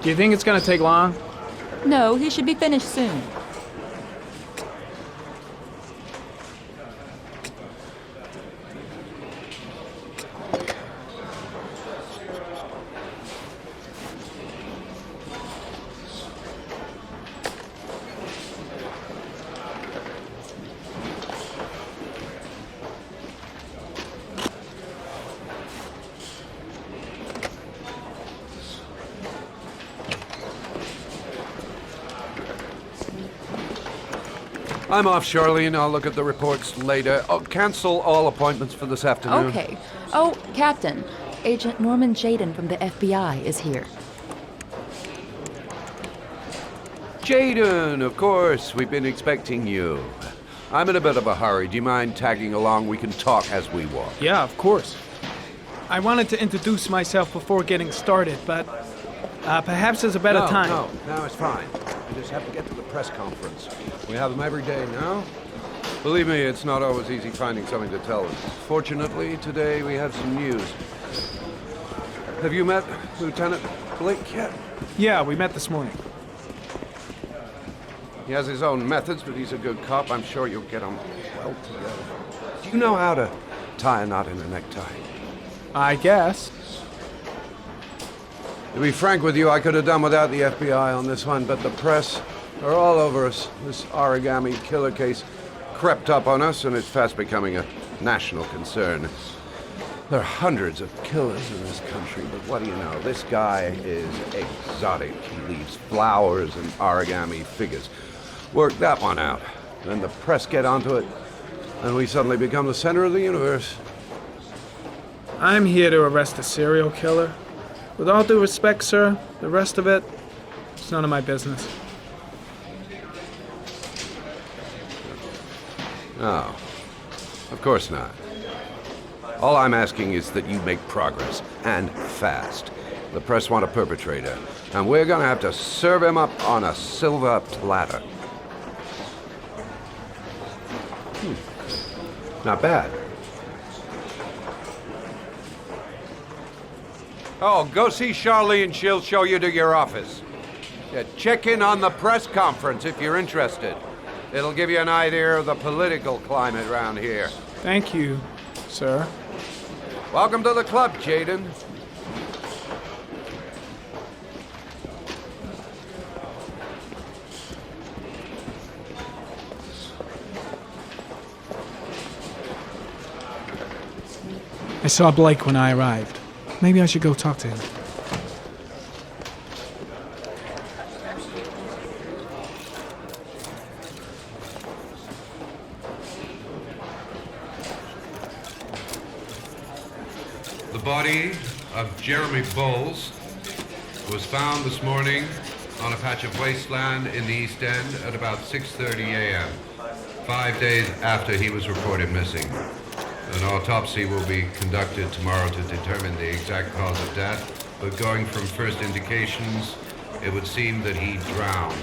Do you think it's gonna take long? No, he should be finished soon. I'm off, Charlene. I'll look at the reports later. Oh, cancel all appointments for this afternoon. Okay. Oh, Captain. Agent Norman Jayden from the FBI is here. Jayden, of course. We've been expecting you. I'm in a bit of a hurry. Do you mind tagging along? We can talk as we walk. Yeah, of course. I wanted to introduce myself before getting started, but perhaps there's a better time. No, it's fine. I just have to get to the press conference. We have them every day now. Believe me, it's not always easy finding something to tell us. Fortunately, today we have some news. Have you met Lieutenant Blake yet? Yeah, we met this morning. He has his own methods, but he's a good cop. I'm sure you'll get on well together. Do you know how to tie a knot in a necktie? I guess. To be frank with you, I could have done without the FBI on this one, but the press are all over us. This origami killer case crept up on us, and it's fast becoming a national concern. There are hundreds of killers in this country, but what do you know? This guy is exotic. He leaves flowers and origami figures. Work that one out. Then the press get onto it, and we suddenly become the center of the universe. I'm here to arrest a serial killer. With all due respect, sir, the rest of it, it's none of my business. No, of course not. All I'm asking is that you make progress, and fast. The press want a perpetrator, and we're gonna have to serve him up on a silver platter. Not bad. Oh, go see Charlene. She'll show you to your office. Yeah, check in on the press conference if you're interested. It'll give you an idea of the political climate around here. Thank you, sir. Welcome to the club, Jayden. I saw Blake when I arrived. Maybe I should go talk to him. The body of Jeremy Bowles was found this morning on a patch of wasteland in the East End at about 6:30 a.m., 5 days after he was reported missing. An autopsy will be conducted tomorrow to determine the exact cause of death, but going from first indications, it would seem that he drowned.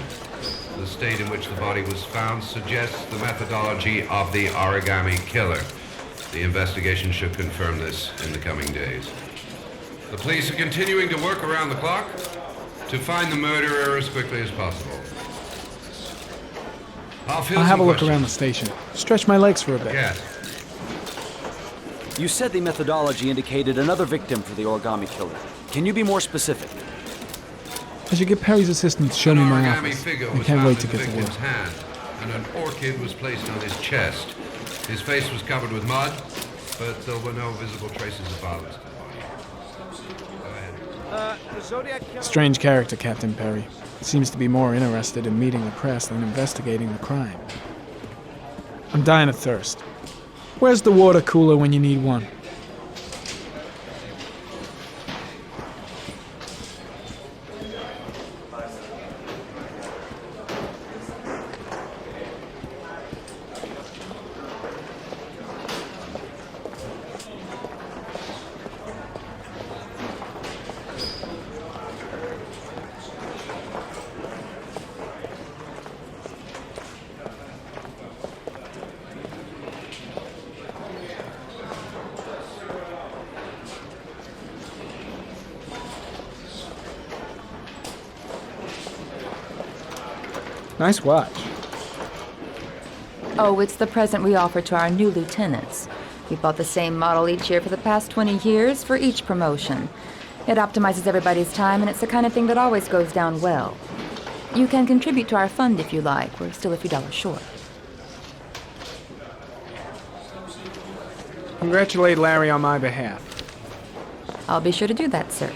The state in which the body was found suggests the methodology of the origami killer. The investigation should confirm this in the coming days. The police are continuing to work around the clock to find the murderer as quickly as possible. I'll have a look around the station. Stretch my legs for a bit. Yes. You said the methodology indicated another victim for the origami killer. Can you be more specific? I should get Perry's assistant to show me my An origami office. figure I was can't found wait to in get the to victim's work. hand, and an orchid was placed on his chest. His face was covered with mud, but there were no visible traces of violence to the body. Strange character, Captain Perry. Seems to be more interested in meeting the press than investigating the crime. I'm dying of thirst. Where's the water cooler when you need one? Nice watch. Oh, it's the present we offer to our new lieutenants. We bought the same model each year for the past 20 years for each promotion. It optimizes everybody's time, and it's the kind of thing that always goes down well. You can contribute to our fund if you like. We're still a few dollars short. Congratulate Larry on my behalf. I'll be sure to do that, sir.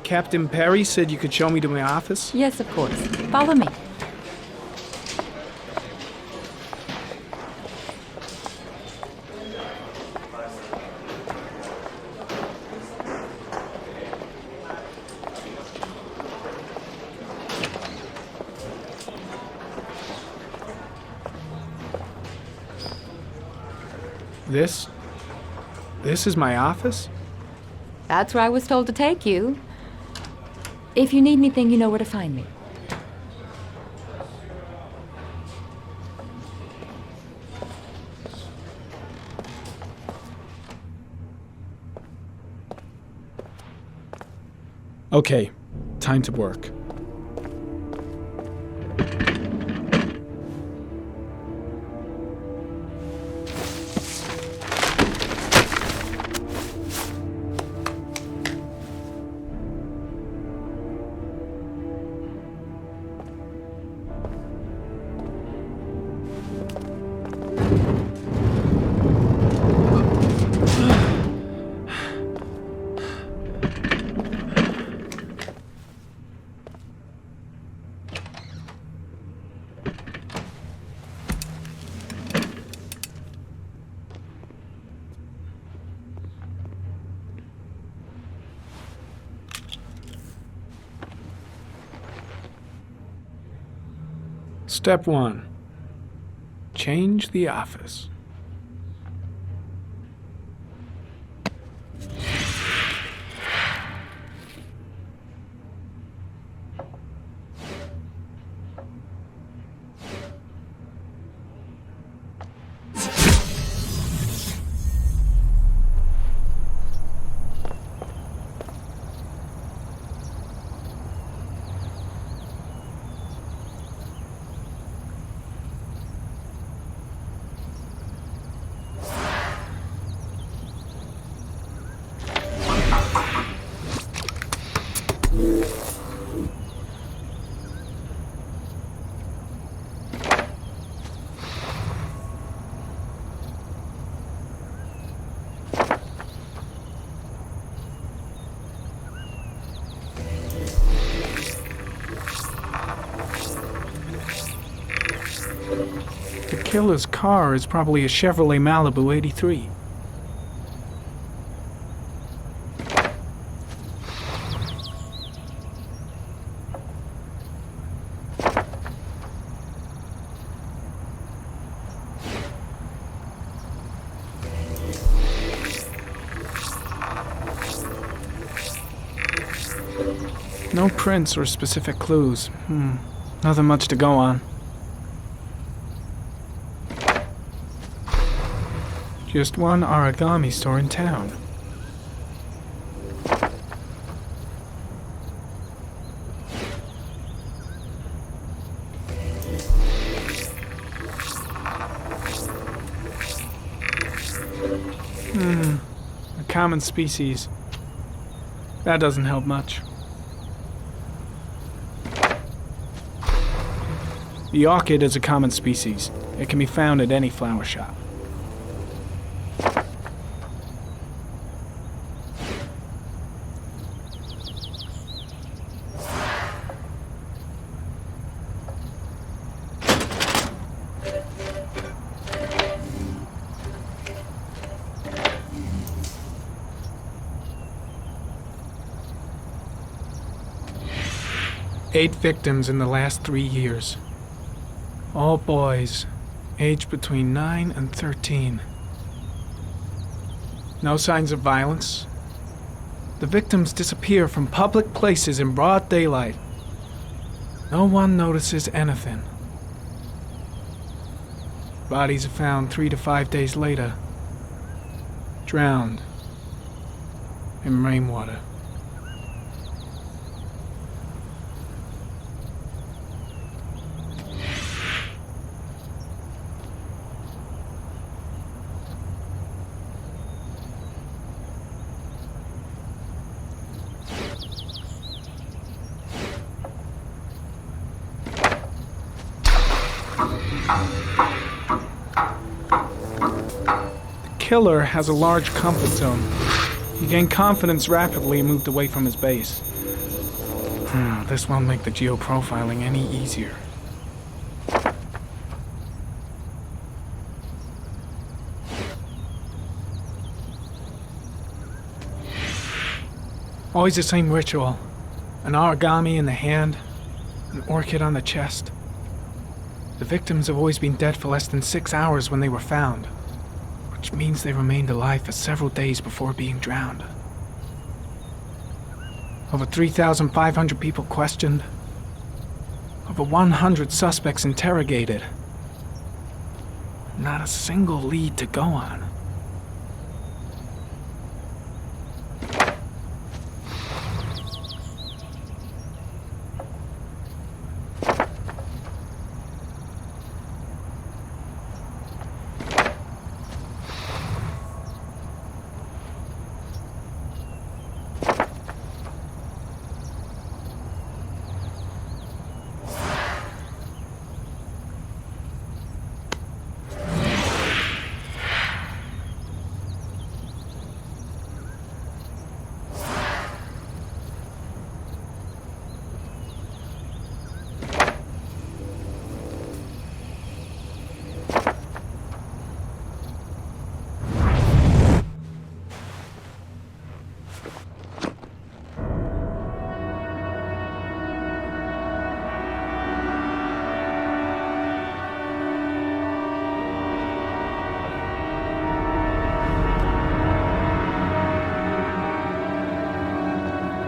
Captain Perry said you could show me to my office? Yes, of course. Follow me. This is my office? That's where I was told to take you. If you need anything, you know where to find me. Okay, time to work. Step 1. Change the office. The killer's car is probably a Chevrolet Malibu 83. No prints or specific clues. Nothing much to go on. Just one origami store in town. A common species. That doesn't help much. The orchid is a common species. It can be found at any flower shop. Eight victims in the last 3 years. All boys, aged between 9 and 13. No signs of violence. The victims disappear from public places in broad daylight. No one notices anything. Bodies are found 3 to 5 days later, drowned in rainwater. The killer has a large comfort zone. He gained confidence rapidly and moved away from his base. This won't make the geoprofiling any easier. Always the same ritual. An origami in the hand, an orchid on the chest. The victims have always been dead for less than 6 hours when they were found, which means they remained alive for several days before being drowned. Over 3,500 people questioned. Over 100 suspects interrogated. Not a single lead to go on.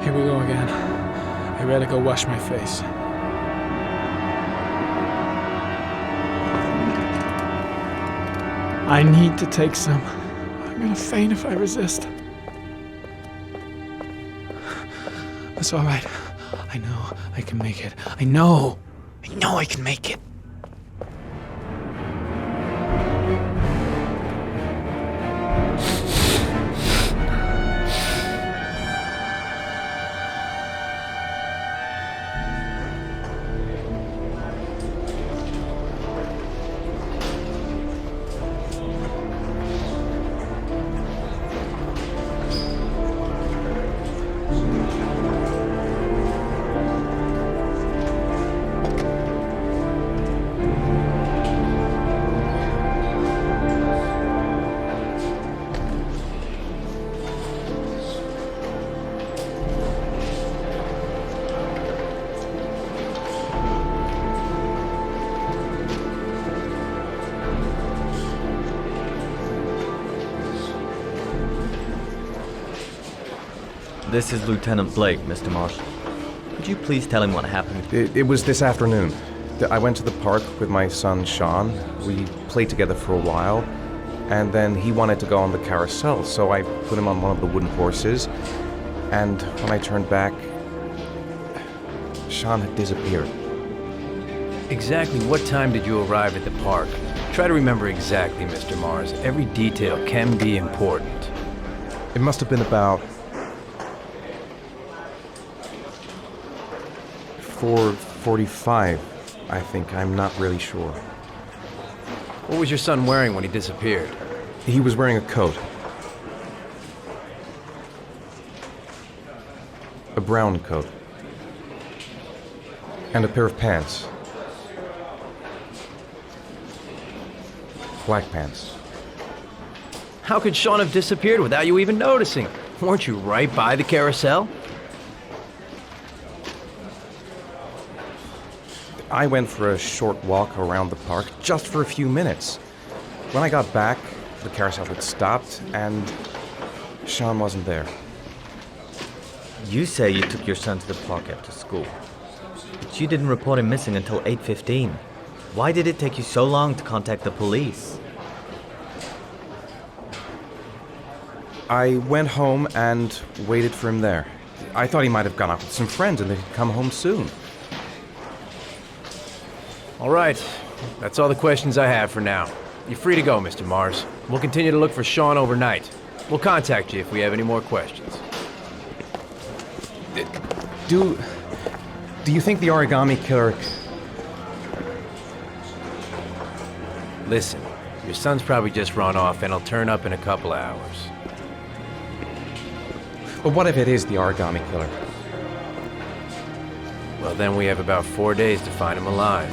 Here we go again. I better go wash my face. I need to take some. I'm gonna faint if I resist. It's all right. I know I can make it. I know I can make it. This is Lieutenant Blake, Mr. Marshall. Could you please tell him what happened? It was this afternoon. I went to the park with my son, Sean. We played together for a while, and then he wanted to go on the carousel, so I put him on one of the wooden horses, and when I turned back, Sean had disappeared. Exactly what time did you arrive at the park? Try to remember exactly, Mr. Mars. Every detail can be important. It must have been about 4:45, I think. I'm not really sure. What was your son wearing when he disappeared? He was wearing a coat. A brown coat. And a pair of pants. Black pants. How could Sean have disappeared without you even noticing? Weren't you right by the carousel? I went for a short walk around the park, just for a few minutes. When I got back, the carousel had stopped, and Sean wasn't there. You say you took your son to the park after school, but you didn't report him missing until 8:15. Why did it take you so long to contact the police? I went home and waited for him there. I thought he might have gone out with some friends and that he'd come home soon. All right. That's all the questions I have for now. You're free to go, Mr. Mars. We'll continue to look for Sean overnight. We'll contact you if we have any more questions. Do you think the origami killer... Listen, your son's probably just run off and he'll turn up in a couple hours. But what if it is the origami killer? Well, then we have about 4 days to find him alive.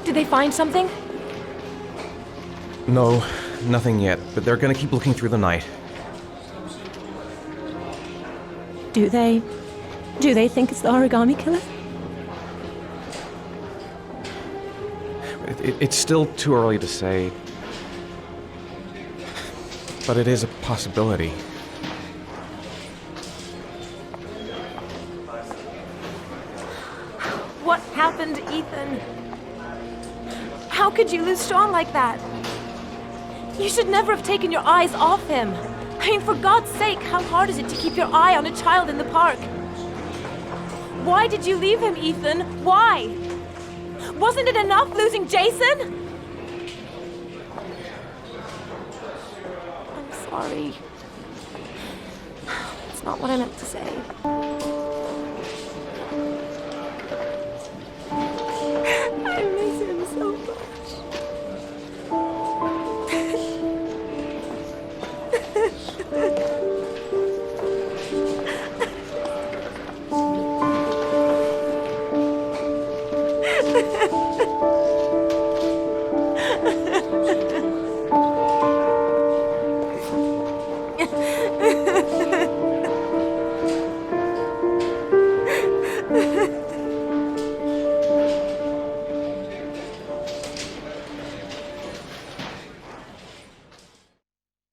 Did they find something? No, nothing yet, but they're gonna keep looking through the night. Do they think it's the origami killer? It's still too early to say. But it is a possibility. What happened, Ethan? How could you lose Sean like that? You should never have taken your eyes off him. I mean, for God's sake, how hard is it to keep your eye on a child in the park? Why did you leave him, Ethan? Why? Wasn't it enough losing Jason? I'm sorry. It's not what I meant to say.